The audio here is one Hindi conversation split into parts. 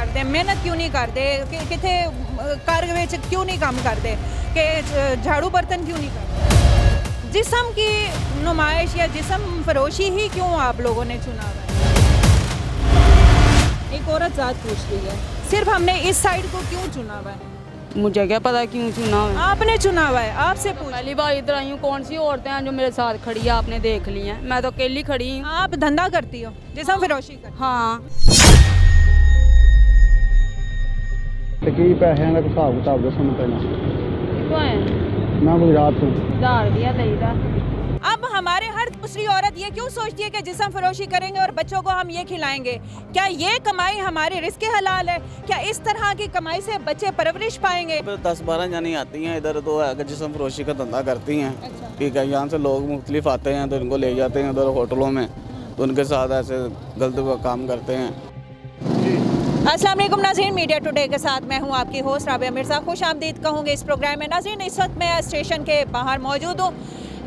ਕਰਦੇ ਮਿਹਨਤ ਕਿਉਂ ਨਹੀਂ ਕਰਦੇ ਕਿ ਕਿਥੇ ਘਰ ਵਿੱਚ क्यों नहीं काम करते कि झाड़ू बर्तन क्यों नहीं करते जिस्म की नुमाइश या जिस्म फरोशी ही क्यों आप लोगों ने चुना हुआ है एक औरत ज़ात पूछ रही है सिर्फ हमने इस साइड को क्यों चुना हुआ है मुझे क्या पता क्यों चुना हुआ है। आपने चुना हुआ है आपसे पूछ पहली बार इधर आई हूँ। कौन सी औरतें हैं जो मेरे साथ खड़ी है आपने देख ली हैं। मैं तो अकेली खड़ी हूँ। आप धंधा करती हो जिस्म फरोशी कर हाँ ਤੇ ਕੀ ਪੈਸਿਆਂ ਦਾ ਹਿਸਾਬ ਕਿਤਾਬ ਦੱਸੋ ਮੈਨੂੰ ਪਹਿਲਾਂ कितों है ਮੈਂ ਗੁਜਰਾਤ ਤੋਂ उधार दिया देगा। अब हमारे हर दूसरी औरत ये क्यों सोचती है कि जिस्म फरोशी करेंगे और बच्चों को हम ये खिलाएंगे क्या ये कमाई हमारे रिस्क हलाल है क्या इस तरह की कमाई से बच्चे परवरिश पाएंगे 10-12 जानी आती हैं इधर तो जिस्म फरोशी का धंधा करती हैं। ठीक है यहाँ से लोग मुख्तलिफ आते हैं तो इनको ले जाते हैं उधर होटलों में तो उनके साथ ऐसे गलत काम करते हैं। अस्सलाम वालेकुम नाज़रीन मीडिया टुडे के साथ मैं हूं आपकी होस्ट राबिया मिर्ज़ा खुश आमदीद कहूँगी इस प्रोग्राम में। नाज़रीन इस वक्त मैं स्टेशन के बाहर मौजूद हूँ।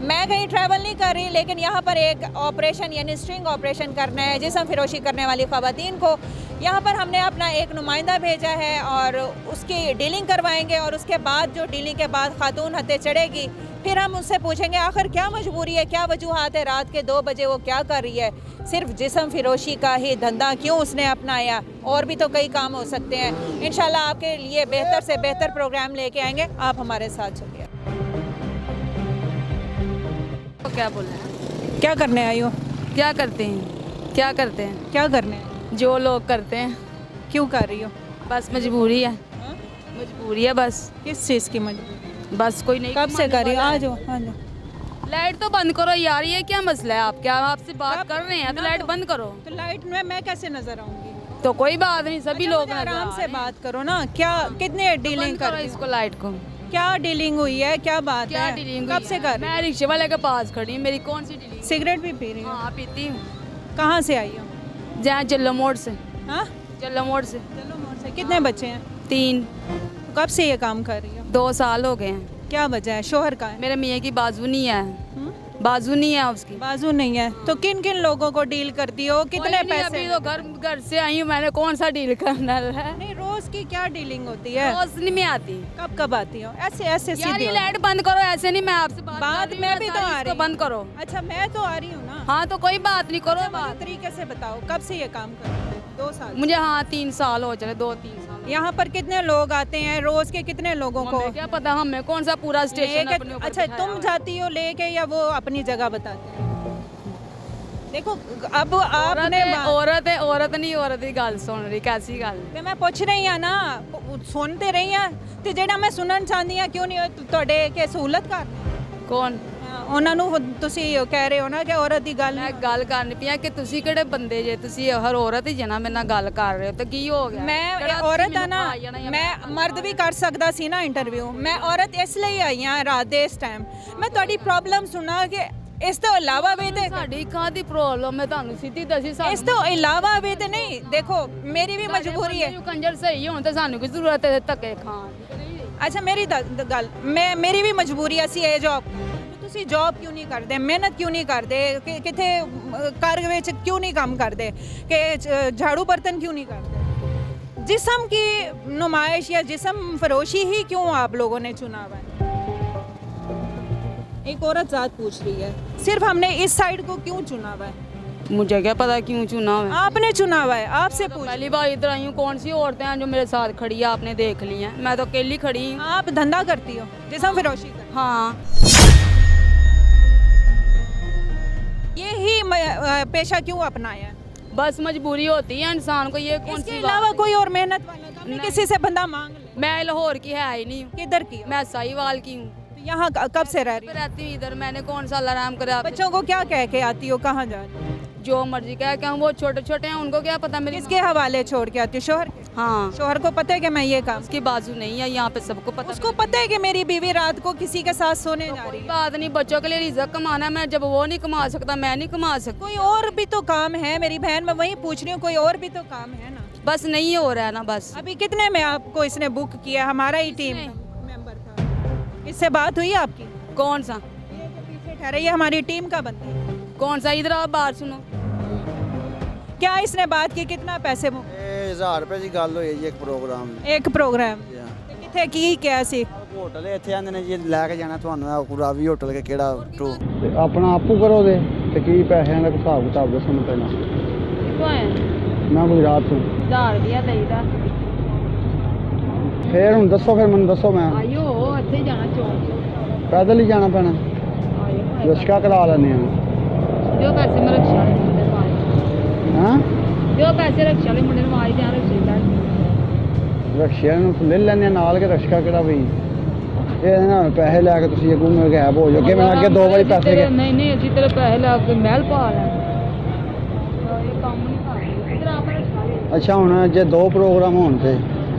मैं कहीं ट्रैवल नहीं कर रही लेकिन यहाँ पर एक ऑपरेशन यानी स्ट्रिंग ऑपरेशन करना है जिस्म फरोशी करने वाली ख़वातीन को यहाँ पर हमने अपना एक नुमाइंदा भेजा है और उसकी डीलिंग करवाएंगे और उसके बाद जो डीलिंग के बाद खातून हत्ते चढ़ेगी फिर हम उससे पूछेंगे आखिर क्या मजबूरी है क्या वजूहात है रात के 2 बजे वो क्या कर रही है सिर्फ जिस्म फरोशी का ही धंधा क्यों उसने अपनाया और भी तो कई काम हो सकते हैं। इंशाल्लाह आपके लिए बेहतर से बेहतर प्रोग्राम लेके आएंगे आप हमारे साथ चलिए। तो क्या बोल रहे हैं क्या करने आई हो क्या करते हैं क्या करते हैं क्या करने आई? जो लोग करते हैं। क्यों कर रही हो बस मजबूरी है हाँ? मजबूरी है बस किस चीज़ की मजबूरी बस कोई नहीं कब से कर रही हो आ जाओ आ जाओ लाइट तो बंद करो यार ये क्या मसला है आप क्या आपसे बात कब? कर रहे हैं तो ना लाइट तो- बंद करो तो लाइट में मैं कैसे नजर आऊंगी तो कोई बात नहीं सभी अच्छा, लोग मुझे नजर आराम आ से रहे हैं। बात करो ना क्या कितने तो डीलिंग बंद करो कर इसको लाइट को क्या डीलिंग हुई है क्या बात क्या है डीलिंग कब से कर रही मैं रिक्शे वाले के पास खड़ी हूँ मेरी कौन सी डीलिंग हो? सिगरेट भी पी रही हो हाँ पीती हूँ कहाँ से आई हो जहाँ जल्लो मोड़ से हाँ जल्लो मोड़ से चलो मोड़ से कितने बच्चे हैं 3 कब से ये काम कर रही हो 2 साल हो गए हैं। क्या वजह है शोहर का है मेरे मियाँ की बाजू नहीं है हम्म? बाजू नहीं है उसकी बाजू नहीं है तो किन किन लोगों को डील करती हो कितने कोई नहीं, पैसे अभी तो घर से आई हूँ मैंने कौन सा डील करना है नहीं रोज की क्या डीलिंग होती है रोशनी में आती कब कब आती हो ऐसे ऐसे यार सीधी ये हो। लाइट बंद करो ऐसे नहीं मैं आपसे बात बात कर रही मैं हूँ, भी तो सारी आ इसको रही बंद करो। अच्छा मैं तो आ रही हूँ ना हाँ तो कोई बात नहीं करो अच्छा, बात मुझे तरीके से बताओ कब से ये काम कर रहे हो 2 साल मुझे हाँ 3 साल हो चले 2-3 साल यहाँ पर कितने लोग आते हैं रोज के कितने लोगों को हमें क्या पता हमें कौन सा पूरा स्टेशन अपने लेके ऊपर अच्छा बिठाया तुम हुआ है। जाती हो लेके या वो अपनी जगह बताते हैं देखो अब औरत आपने है औरत नहीं औरत की गल सुन रही कैसी गल ਤੇ ਮੈਂ ਪੁੱਛ ਰਹੀ ਆ ਨਾ ਸੁਣਦੇ ਰਹੀ ਆ ਤੇ ਜਿਹੜਾ ਮੈਂ ਸੁਣਨ ਚਾਹੁੰਦੀ ਆ ਕਿਉਂ ਨਹੀਂ ਤੁਹਾਡੇ ਕੇ ਸਹੂਲਤ ਕਰ कौन ਉਹਨਾਂ ਨੂੰ ਤੁਸੀਂ ਕਹਿ ਰਹੇ ਹੋ ਨਾ ਕਿ ਔਰਤ ਦੀ ਗੱਲ ਮੈਂ ਗੱਲ ਕਰਨੀ ਪਿਆ ਕਿ ਤੁਸੀਂ ਕਿਹੜੇ ਬੰਦੇ ਜੇ ਤੁਸੀਂ ਹਰ ਔਰਤ ਹੀ ਜਨਾ ਮੇਰੇ ਨਾਲ ਗੱਲ ਕਰ ਰਹੇ ਹੋ ਤਾਂ ਕੀ ਹੋ ਗਿਆ ਮੈਂ ਕਿਹੜਾ ਔਰਤ ਤੁਸੀਂ ਆ ਨਾ ਮੈਨੂੰ ਖਾ ਜਾਣਾ ਜਾਂ ਮੈਂ ਮਰਦ ਵੀ ਕਰ ਸਕਦਾ ਸੀ ਨਾ ਇੰਟਰਵਿਊ ਮੈਂ ਔਰਤ ਇਸ ਲਈ ਆਈ ਆ ਰਾਤ ਦੇ ਇਸ ਟਾਈਮ ਮੈਂ ਤੁਹਾਡੀ ਪ੍ਰੋਬਲਮ ਸੁਣਾ ਕਿ ਇਸ ਤੋਂ ਇਲਾਵਾ ਵੀ ਤੇ ਸਾਡੀ ਕਾਹਦੀ ਪ੍ਰੋਬਲਮ ਹੈ ਤੁਹਾਨੂੰ ਸਿੱਧੀ ਦੱਸੀ ਇਸ ਤੋਂ ਇਲਾਵਾ ਵੀ ਤੇ ਨਹੀਂ ਦੇਖੋ ਮੇਰੀ ਵੀ ਮਜਬੂਰੀ ਹੈ ਕੰਜਰ ਸਹੀ ਹੋਣ ਤਾਂ ਸਾਨੂੰ ਕੀ ਜ਼ਰੂਰਤ ਹੈ ਧੱਕੇ ਖਾਣ ਦੀ। ਅੱਛਾ ਮੇਰੀ ਗੱਲ ਮੇਰੀ ਵੀ ਮਜਬੂਰੀ ਅਸੀਂ ਇਹ ਜੌਬ ਤੁਸੀਂ ਜੌਬ ਕਿਉਂ ਨਹੀਂ ਕਰਦੇ ਮਿਹਨਤ ਕਿਉਂ ਨਹੀਂ ਕਰਦੇ ਕਿ ਕਿਥੇ ਘਰ ਵਿੱਚ ਕਿਉਂ ਨਹੀਂ ਕੰਮ ਕਰਦੇ ਕਿ झाड़ू बर्तन क्यों नहीं करते जिस्म की नुमाइश या जिस्म फरोशी ही क्यों आप लोगों ने चुना हुआ है एक औरत ज़ात पूछ रही है सिर्फ हमने इस साइड को क्यों चुना हुआ है मुझे क्या पता क्यों चुना हुआ है। आपने चुना हुआ है आपसे पूछ पहली बार इधर आई हूँ कौन सी औरतें हैं जो मेरे साथ खड़ी है आपने देख ली हैं मैं तो अकेली खड़ी हूँ। आप धंधा करती हो जिस्म फरोशी का हाँ ये ही पेशा क्यों अपनाया है बस मजबूरी होती है इंसान को ये कौन इसके सी अलावा बात कोई और मेहनत वाला काम नहीं नहीं। किसी से बंदा मांग ले है। मैं लाहौर की है ही नहीं हूँ किधर की हो? मैं साहिवाल की हूँ तो यहाँ कब से रह रही हो? रहती हूँ इधर मैंने कौन सा आराम करा बच्चों को क्या कह के आती हो कहाँ जा रही हो? जो मर्जी कह के हम वो छोटे छोटे हैं उनको क्या पता मेरी किसके हवाले छोड़ के आती हो शोहर के हाँ शोहर को पता है कि मैं ये काम उसकी बाजू नहीं है यहाँ पे सबको पता उसको पता है कि मेरी बीवी रात को किसी के साथ सोने जा रही है बात नहीं बच्चों के लिए रिजक कमाना है मैं जब वो नहीं कमा सकता मैं नहीं कमा सकती कोई और भी तो काम है मेरी बहन मैं वही पूछ रही हूँ कोई और भी तो काम है ना बस नहीं हो रहा है ना बस अभी कितने में आपको इसने बुक किया हमारा ही टीम मेंबर था इससे बात हुई आपकी कौन सा ये जो पीछे ठहरे ये हमारी टीम का बंदा है कौन सा इधर आप बात सुनो क्या इसने बात की कितना पैसे मुक ये 1000 ਰੁਪਏ ਦੀ ਗੱਲ ਹੋਈ ਜੀ ਇੱਕ ਪ੍ਰੋਗਰਾਮ ਇੱਕ ਪ੍ਰੋਗਰਾਮ ਜੀ ਹਾਂ। ਤੇ ਕਿੱਥੇ ਕੀ ਕਿਹਾ ਸੀ? ਹੋਟਲ ਇੱਥੇ ਆਂਦੇ ਨੇ ਜੀ ਲੈ ਕੇ ਜਾਣਾ ਤੁਹਾਨੂੰ ਇਹ ਰਾਵੀ ਹੋਟਲ ਕੇ ਕਿਹੜਾ ਟੂ ਤੇ ਆਪਣਾ ਆਪੂ ਕਰੋ ਦੇ ਤੇ ਕੀ ਪੈਸਿਆਂ ਦਾ ਹਿਸਾਬ ਕਿਤਾਬ ਦੱਸੋ ਮੈਨੂੰ ਪਹਿਲਾਂ। ਕਿੱਥੋਂ ਆਏ? ਮੈਂ ਗੁਜਰਾਤ ਤੋਂ। 1000 ਰੁਪਇਆ ਲਈਦਾ। ਫੇਰ ਹੁਣ ਦੱਸੋ, ਫਿਰ ਮੈਨੂੰ ਦੱਸੋ। ਮੈਂ ਆਇਓ ਇੱਥੇ ਜਾਣਾ ਚੌਂਕ। ਪੈਦਲ ਹੀ ਜਾਣਾ ਪੈਣਾ, ਆਇਓ ਰਿਕਸ਼ਾ ਕਰਾ ਲੈਂਦੇ ਆ। ਜੋ ਪੈਸੇ ਮੈਂ ਰਕਸ਼ਾ ਵਾਲੇ ਮੁੰਡੇ ਨੂੰ ਆਏ। ਹਾਂ ਜੋ ਪੈਸੇ ਰਕਸ਼ਾ ਵਾਲੇ ਮੁੰਡੇ ਨੂੰ ਆਏ ਜਾਂ ਰਕਸ਼ੇ ਦਾ। ਰਕਸ਼ਿਆਂ ਨੂੰ ਲੈ ਲੈਂਦੇ ਆ ਨਾਲ ਕੇ, ਰਕਸ਼ਾ ਕਿਹੜਾ ਵੀ ਇਹ ਨਾ ਪੈਸੇ ਲੈ ਕੇ ਤੁਸੀਂ ਅੱਗੋਂ ਮੇਰੇ ਗਾਇਬ ਹੋ ਜਾਓ। ਅੱਗੇ ਮੈਂ ਅੱਗੇ 2 ਵਾਰੀ ਪੈਸੇ ਗਏ। ਨਹੀਂ ਨਹੀਂ ਅਸੀਂ ਤੇਰੇ ਪੈਸੇ ਲਾ ਕੇ ਮਹਿਲ ਪਾ ਲੈਣਾ। ਇਹ ਕੰਮ ਨਹੀਂ ਕਰਦੇ ਇਧਰ ਆਪਾਂ ਰਕਸ਼ਾ। ਅੱਛਾ ਹੁਣ ਜੇ 2 ਪ੍ਰੋਗਰਾਮ ਹੋਣ ਤੇ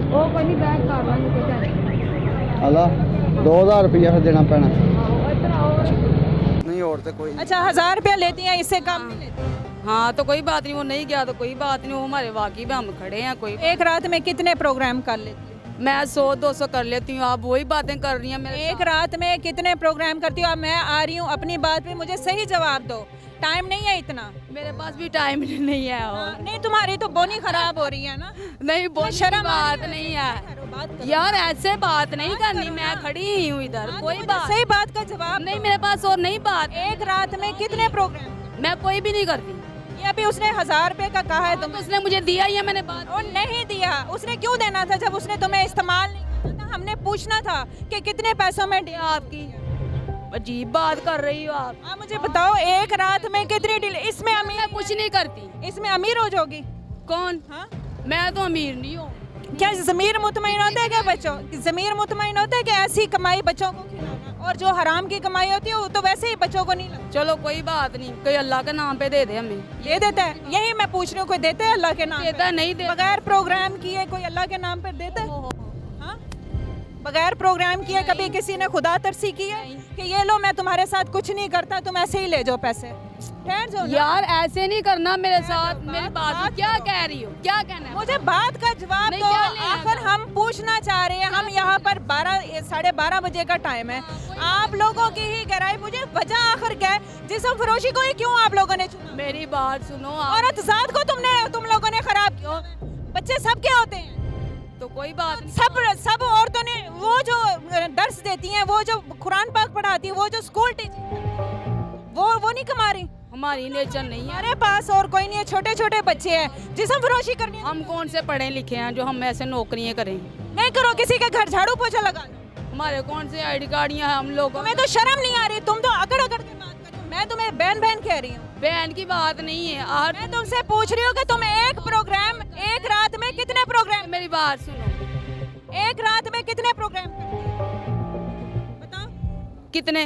ਉਹ ਕੋਈ ਨਹੀਂ ਬੈਕ ਕਰ ਲਾਂਗੇ ਕੋਈ ਟੈਨਸ਼ਨ। ਹਲਾ 2000 रुपया फिर देना पैना। ਆਓ ਇੱਧਰ ਆਓ। नहीं और तो कोई अच्छा 1000 रुपया लेती हैं, इससे कम नहीं लेती? हाँ तो कोई बात नहीं, वो नहीं गया तो कोई बात नहीं, वो हमारे वाकई में हम खड़े हैं। कोई एक रात में कितने प्रोग्राम कर लेती हैं? मैं 100-200 कर लेती हूँ, आप वही बातें कर रही हैं मेरे एक रात में कितने प्रोग्राम करती हो? अब मैं आ रही हूँ, अपनी बात पे मुझे सही जवाब दो। टाइम नहीं है इतना। मेरे पास भी टाइम नहीं है। हाँ, नहीं तुम्हारी तो बोनी खराब हो रही है ना। नहीं बहुत शर्म शर्म आ बात रही नहीं है। है बात करो। यार, ऐसे बात नहीं करनी। मैं खड़ी ही हूँ इधर, हाँ, तो कोई मुझे बात सही बात का जवाब नहीं। दो। मेरे पास और नहीं बात। एक रात में कितने प्रोग्राम? मैं कोई भी नहीं करती। ये अभी उसने 1000 रुपए का कहा है तो तुम्हें। उसने मुझे दिया ही है, मैंने बात और नहीं दिया, उसने क्यों देना था जब उसने तुम्हें इस्तेमाल नहीं करना था? हमने पूछना था कि कितने पैसों में डील आपकी अजीब बात कर रही हो आप। आप मुझे बताओ, एक रात में कितनी डील? इसमें मैं अमीर, कुछ नहीं करती। इसमें अमीर हो जाओगी। कौन? हाँ, मैं तो अमीर नहीं हूँ। क्या जमीर मुतमईन होता है क्या बच्चों? जमीर मुतमईन होता है कि ऐसी कमाई बच्चों को खिलाना, और जो हराम की कमाई होती है वो तो वैसे ही बच्चों को नहीं लगती। चलो कोई बात नहीं, कोई अल्लाह के नाम पे दे दे हमें। ये देता है, यही मैं पूछ रही हूँ, कोई देता है अल्लाह के नाम पे? देता नहीं दे। बगैर प्रोग्राम किए कोई अल्लाह के नाम पर देता है? हाँ? बगैर प्रोग्राम किए कभी किसी ने खुदा तरसी की है कि ये लो मैं तुम्हारे साथ कुछ नहीं करता, तुम ऐसे ही ले जाओ पैसे? ठहर जाओ ना। यार ऐसे नहीं करना मेरे साथ। मेरी बात बात क्या करो। कह रही हो? क्या कहना है? मुझे बात का जवाब नहीं, दो। क्या लेना आखिर हम पूछना चाह रहे हैं, हम यहाँ पर 12-12:30 बजे का टाइम है। आप लोगों की ही गहराई, मुझे वजह आखिर क्या है? जिस्म फरोशी को ही क्यों आप लोगों ने चुना? मेरी बात सुनो आप। औरत जात को तुम लोगों ने खराब किया। बच्चे सब क्या होते हैं? तो कोई बात नहीं। सब औरतों ने वो जो दर्स देती हैं, वो जो कुरान पाक पढ़ाती है, वो जो स्कूल टीचर, वो नहीं कमा रही। हमारी नेचर नहीं है। हमारे पास और कोई नहीं है, छोटे छोटे बच्चे हैं, जिस्म फरोशी करनी है। हम कौन से पढ़े लिखे हैं जो हम ऐसे नौकरियां करें? नहीं करो, किसी के घर झाड़ू पोछा लगा लो। हमारे कौन से आईडी कार्डियां हैं हम लोग? तुम्हें तो शर्म नहीं आ रही, तुम तो अकड़ अकड़ के बात कर रही हो। मैं तुम्हें बहन बहन कह रही हूँ। बहन की बात नहीं है। और मैं तुमसे पूछ रही हूँ कि तुम एक प्रोग्राम, एक रात में कितने प्रोग्राम, मेरी बात सुनो। एक रात में कितने प्रोग्राम करती हो? बताओ। कितने?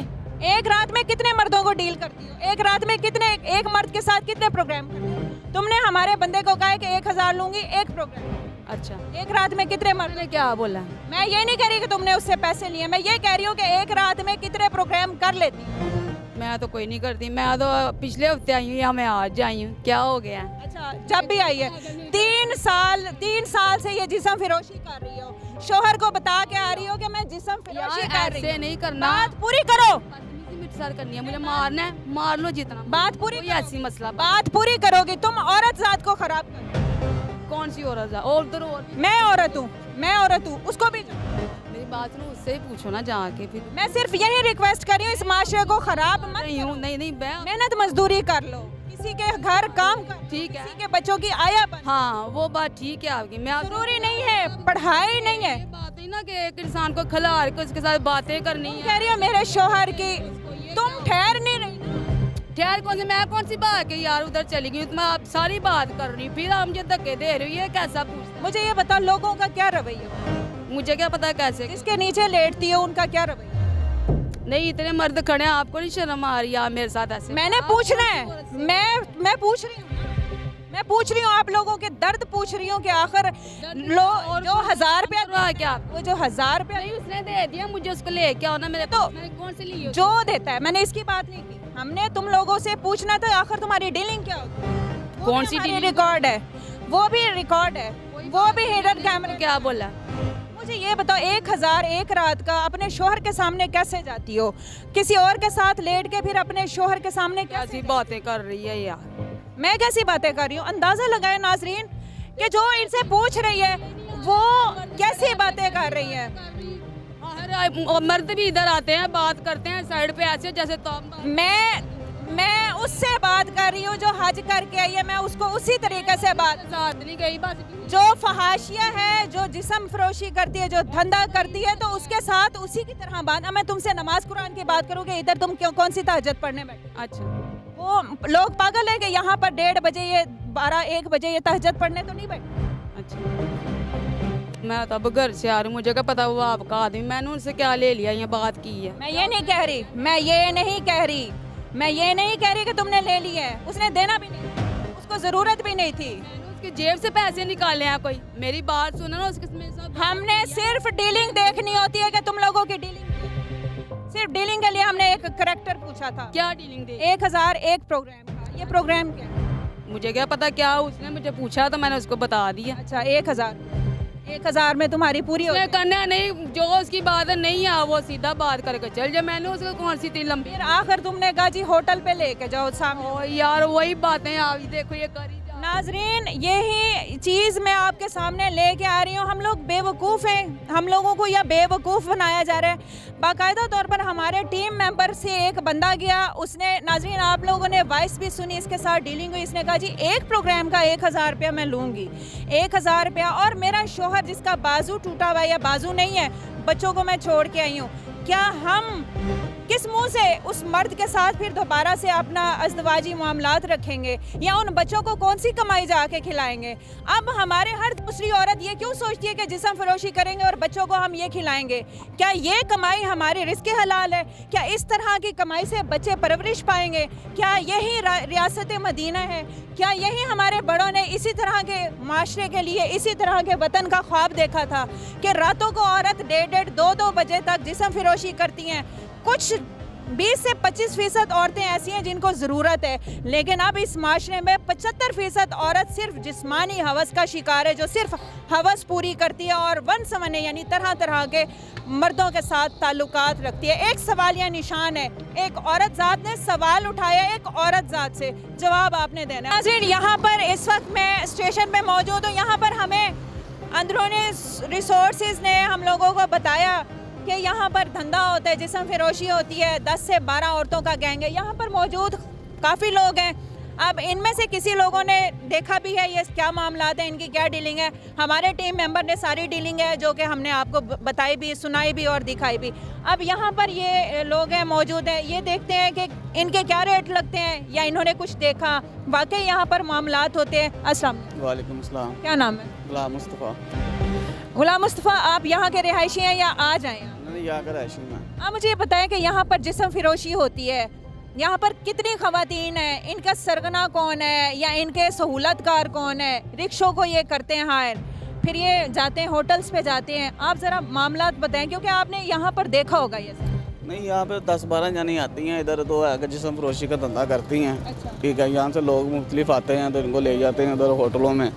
एक रात में कितने मर्दों को डील करती हो? एक रात में कितने, एक मर्द के साथ कितने प्रोग्राम करती हो? तुमने हमारे बंदे को कहा है कि 1000 लूंगी एक प्रोग्राम। अच्छा, एक रात में कितने मर्द? मैंने क्या बोला? मैं ये नहीं कह रही कि तुमने उससे पैसे लिए, मैं ये कह रही हूँ कि एक रात में कितने प्रोग्राम कर लेती हो? मैं तो कोई नहीं करती। मैं तो पिछले हफ्ते आई हूँ या मैं आज आई हूँ, क्या हो गया? अच्छा, जब भी आई है। 3 साल से ये जिस्म फिरोशी कर रही हो, शोहर को बता के आ रही हो कि मैं जिस्म फिरोशी कर रही ऐसे हूँ। नहीं करना। बात पूरी करो, सर करनी है, मुझे मारना है, मार लो जितना। बात पूरी कोई करो। ऐसी मसला बात पूरी करोगी, तुम औरत जात को खराब कर। कौन सी औरत है? और उधर और मैं औरत हूँ, उसको भी मेरी बात सुनो, उससे ही पूछो ना जाके। फिर मैं सिर्फ यही रिक्वेस्ट कर रही हूँ, इस माशरे को खराब मत नहीं हूँ, नहीं नहीं मैं मेहनत मजदूरी कर लो, किसी के घर काम कर, ठीक है। किसी के बच्चों की आया बन। हाँ वो बात ठीक है आपकी। मैं जरूरी नहीं है, पढ़ाई नहीं है। ये बात है ना कि एक इंसान को खिला के उसके साथ बातें करनी है। कह रही हो मेरे शोहर की, तुम ठहर नहीं रही ना। ठहर कौन सी, मैं कौन सी बात के यार उधर चली गई, तो मैं आप सारी बात कर रही हूँ, फिर आप मुझे धक्के दे रही हो, ये कैसा पूछते? मुझे ये बता, लोगों का क्या रवैया? मुझे क्या पता कैसे? जिसके नीचे लेटती हो उनका क्या रवैया? नहीं इतने मर्द खड़े हैं, आपको नहीं शर्म आ रही है मेरे साथ ऐसे? मैंने पूछना है, मैं पूछ रही हूँ, मैं पूछ रही हूँ, आप लोगों के दर्द पूछ रही हूँ कि आखिर जो 1000 रुपया, क्या वो जो 1000 रुपया नहीं उसने दे दिया मुझे, उसको ले क्या होना मेरे तो मैंने कौन से ली? जो देता है, मैंने इसकी बात नहीं की। हमने तुम लोगों से पूछना था आखिर तुम्हारी डीलिंग क्या होती है? कौन सी डीलिंग? रिकॉर्ड है, वो भी रिकॉर्ड है, वो भी हिडन कैमरे। क्या बोला? मुझे ये बताओ, 1000 एक रात का अपने शोहर के सामने कैसे जाती हो? किसी और के साथ लेट के फिर अपने शोहर के सामने कैसे? ऐसी बातें कर रही है यार। मैं कैसी बातें कर रही हूँ? अंदाजा लगाए नाजरीन कि जो इनसे पूछ रही है वो कैसी बातें कर रही है। और मर्द भी इधर आते हैं, बात करते हैं साइड पे ऐसे जैसे तो मैं उससे बात कर रही हूँ जो हज करके आई है, मैं उसको उसी तरीके से बात, साथ नहीं गई बस। जो फहाशिया है, जो जिस्म फरोशी करती है, जो धंधा करती है, तो उसके साथ उसी की तरह बात। अब मैं तुमसे नमाज कुरान की बात करूँगी, इधर तुम क्यों कौन सी तहज्जुद पढ़ने बैठे? अच्छा, वो लोग पागल है कि यहाँ पर 1:30 बजे ये 12-1 बजे ये तहज्जुद पढ़ने तो नहीं बैठे। अच्छा, मैं तब घर से आ रही हूँ, मुझे क्या पता वो आपका आदमी, मैंने उनसे क्या ले लिया, ये बात की है। मैं ये नहीं कह रही, मैं ये नहीं कह रही कि तुमने ले ली है। उसने देना भी नहीं, उसको जरूरत भी नहीं थी। उसकी जेब से पैसे निकाले हैं कोई, मेरी बात सुनो ना, उसके हमने सिर्फ डीलिंग देखनी होती है कि तुम लोगों की डीलिंग, सिर्फ डीलिंग के लिए हमने एक करैक्टर पूछा था। क्या डीलिंग दे? 1001 प्रोग्राम का। ये प्रोग्राम क्या है? मुझे क्या पता, क्या उसने मुझे पूछा तो मैंने उसको बता दिया। अच्छा, 1000 में तुम्हारी पूरी हो करना नहीं, जो उसकी बात नहीं है वो सीधा बात करके चल जाए। मैंने उसको कौन सी इतनी लंबी, फिर आखिर तुमने कहा जी होटल पे लेके जाओ सामने। ओ यार वही बातें आप देखो ये करी। नाजरीन, यही चीज़ मैं आपके सामने लेके आ रही हूँ। हम लोग बेवकूफ़ हैं, हम लोगों को यह बेवकूफ़ बनाया जा रहा है। बाकायदा तौर पर हमारे टीम मेंबर से एक बंदा गया, उसने, नाजरीन आप लोगों ने वॉइस भी सुनी, इसके साथ डीलिंग हुई। इसने कहा जी एक प्रोग्राम का 1000 रुपया मैं लूँगी, 1000 रुपया। और मेरा शोहर जिसका बाजू टूटा हुआ है या बाजू नहीं है, बच्चों को मैं छोड़ के आई हूँ। क्या हम किस मुंह से उस मर्द के साथ फिर दोबारा से अपना अज़दवाजी मामलात रखेंगे, या उन बच्चों को कौन सी कमाई जाके खिलाएंगे? अब हमारे हर दूसरी औरत ये क्यों सोचती है कि जिस्म फरोशी करेंगे और बच्चों को हम ये खिलाएंगे? क्या ये कमाई हमारे रिस्क हलाल है? क्या इस तरह की कमाई से बच्चे परवरिश पाएंगे? क्या यही रियासत मदीना है? क्या यही हमारे बड़ों ने इसी तरह के माशरे के लिए, इसी तरह के वतन का ख्वाब देखा था कि रातों को औरत 1:30, 2-2 बजे तक जिस्म फरोशी करती हैं? कुछ 20 से 25% औरतें ऐसी हैं जिनको ज़रूरत है, लेकिन अब इस माशरे में 75% औरत सिर्फ जिस्मानी हवस का शिकार है, जो सिर्फ हवस पूरी करती है और वन समने यानी तरह तरह के मर्दों के साथ ताल्लुकात रखती है। एक सवालिया निशान है, एक औरत ज़ात ने सवाल उठाया, एक औरत ज़ात से जवाब आपने देना है। नाज़रीन, यहाँ पर इस वक्त मैं स्टेशन पे मौजूद हूँ। यहाँ पर हमें अंदरूनी रिसोर्सेज ने हम लोगों को बताया कि यहाँ पर धंधा होता है, जिस्म फरोशी होती है, 10 से 12 औरतों का गैंग है। यहाँ पर मौजूद काफ़ी लोग हैं। अब इनमें से किसी लोगों ने देखा भी है ये क्या मामलात है, इनकी क्या डीलिंग है। हमारे टीम मेंबर ने सारी डीलिंग है जो कि हमने आपको बताई भी, सुनाई भी और दिखाई भी। अब यहाँ पर ये लोग हैं मौजूद हैं, ये देखते हैं कि इनके क्या रेट लगते हैं या इन्होंने कुछ देखा। वाकई यहाँ पर मामलात होते हैं। अस्सलाम वालेकुम अस्सलाम। क्या नाम है? गुलाम मुस्तफ़ा। गुलाम मुस्तफ़ा, आप यहाँ के रिहायशी हैं या आज आए हैं? नहीं, यहाँ का रहायशी में। आप मुझे ये बताएं कि यहाँ पर जिस्म फरोशी होती है, यहाँ पर कितनी ख़वातीन हैं, इनका सरगना कौन है या इनके सहूलतकार कौन है? रिक्शों को ये करते हैं हायर, फिर ये जाते हैं होटल्स पे जाते हैं। आप ज़रा मामलात बताएं क्योंकि आपने यहाँ पर देखा होगा ये। नहीं, यहाँ पे 10-12 जानी आती हैं। इधर तो है कि जिस्म फरोशी का धंधा करती हैं। अच्छा। ठीक है, यहाँ से लोग मुख्तलिफ आते हैं तो इनको ले जाते हैं उधर होटलों में,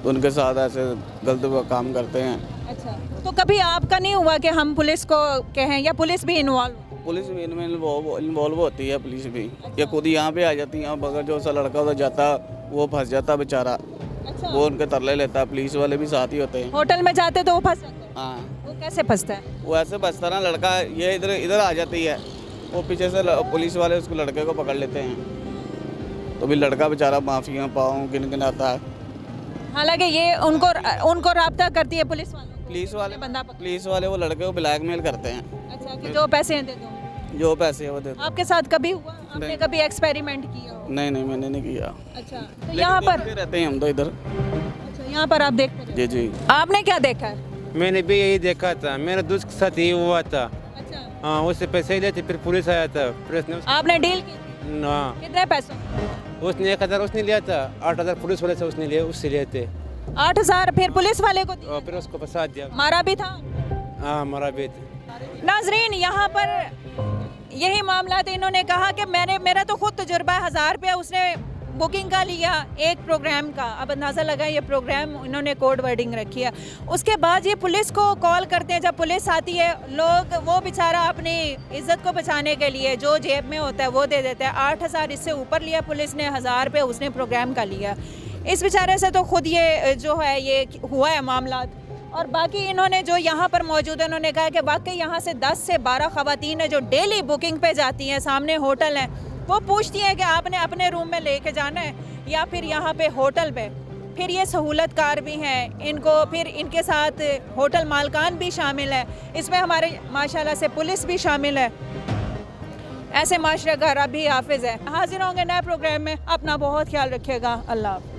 तो उनके साथ ऐसे गलत काम करते हैं। अच्छा, तो कभी आपका नहीं हुआ कि हम पुलिस को कहें या पुलिस भी इन्वॉल्व? पुलिस भी इनमें इन्वॉल्व होती है, पुलिस भी। ये खुद यहाँ पे आ जाती है। अब अगर जो सा लड़का उधर जाता वो फंस जाता बेचारा। अच्छा। वो उनके तरले लेता है, पुलिस वाले भी साथ ही होते हैं। होटल में जाते तो वो फंस जाते हैं? हाँ। वो कैसे फंसता है? वो ऐसे फंसता ना, लड़का ये इधर आ जाती है, वो पीछे से पुलिस वाले उसको लड़के को पकड़ लेते हैं, तो भी लड़का बेचारा माफिया पाँव गिन आता है। हालांकि ये उनको राब्ता करती है पुलिस वाले? पुलिस वाले वो लड़के को ब्लैकमेल करते हैं। अच्छा, कि जो पैसे दे दो, जो पैसे है वो दे दो। आपके साथ कभी हुआ? आपने कभी एक्सपेरिमेंट किया? नहीं, मैंने नहीं किया। अच्छा, तो यहाँ पर रहते हैं हम तो इधर। अच्छा, यहाँ पर आप देखते हैं? जी। आपने क्या देखा है? मैंने भी यही देखा था, मेरे दोस्त के साथ यही हुआ था। अच्छा। हाँ, उससे पैसे लेते, फिर पुलिस आया था, पुलिस ने आपने डील की? हाँ। कितने पैसों? उसने 1000 उसने लिया था, 8000 पुलिस वाले से उसने लिया, उससे लिए थे। 8000 फिर पुलिस वाले को दिए? और फिर उसको फंसा दिया। मारा भी था? हाँ, मारा भी था। नाजरीन, यहाँ पर यही मामला था। इन्होंने कहा कि मेरा तो खुद तजुर्बा है, 1000 रुपया उसने बुकिंग का लिया एक प्रोग्राम का। अब अंदाज़ा लगा ये प्रोग्राम इन्होंने कोड वर्डिंग रखी है। उसके बाद ये पुलिस को कॉल करते हैं। जब पुलिस आती है, लोग वो बेचारा अपनी इज्जत को बचाने के लिए जो जेब में होता है वो दे देता है। 8000 इससे ऊपर लिया पुलिस ने, 1000 रुपये उसने प्रोग्राम का लिया। इस बेचारे से तो खुद ये जो है ये हुआ है मामला। और बाकी इन्होंने जो यहाँ पर मौजूद है, उन्होंने कहा कि वाकई यहाँ से 10 से 12 ख़वातीन है जो डेली बुकिंग पे जाती हैं, सामने होटल है, वो पूछती हैं कि आपने अपने रूम में लेके जाना है या फिर यहाँ पे होटल पे। फिर ये सहूलतकार भी हैं, इनको फिर इनके साथ होटल मालकान भी शामिल है, इसमें हमारे माशाल्लाह से पुलिस भी शामिल है। ऐसे माशरे का रब भी हाफिज़ है। हाजिर होंगे नए प्रोग्राम में, अपना बहुत ख्याल रखिएगा। अल्लाह।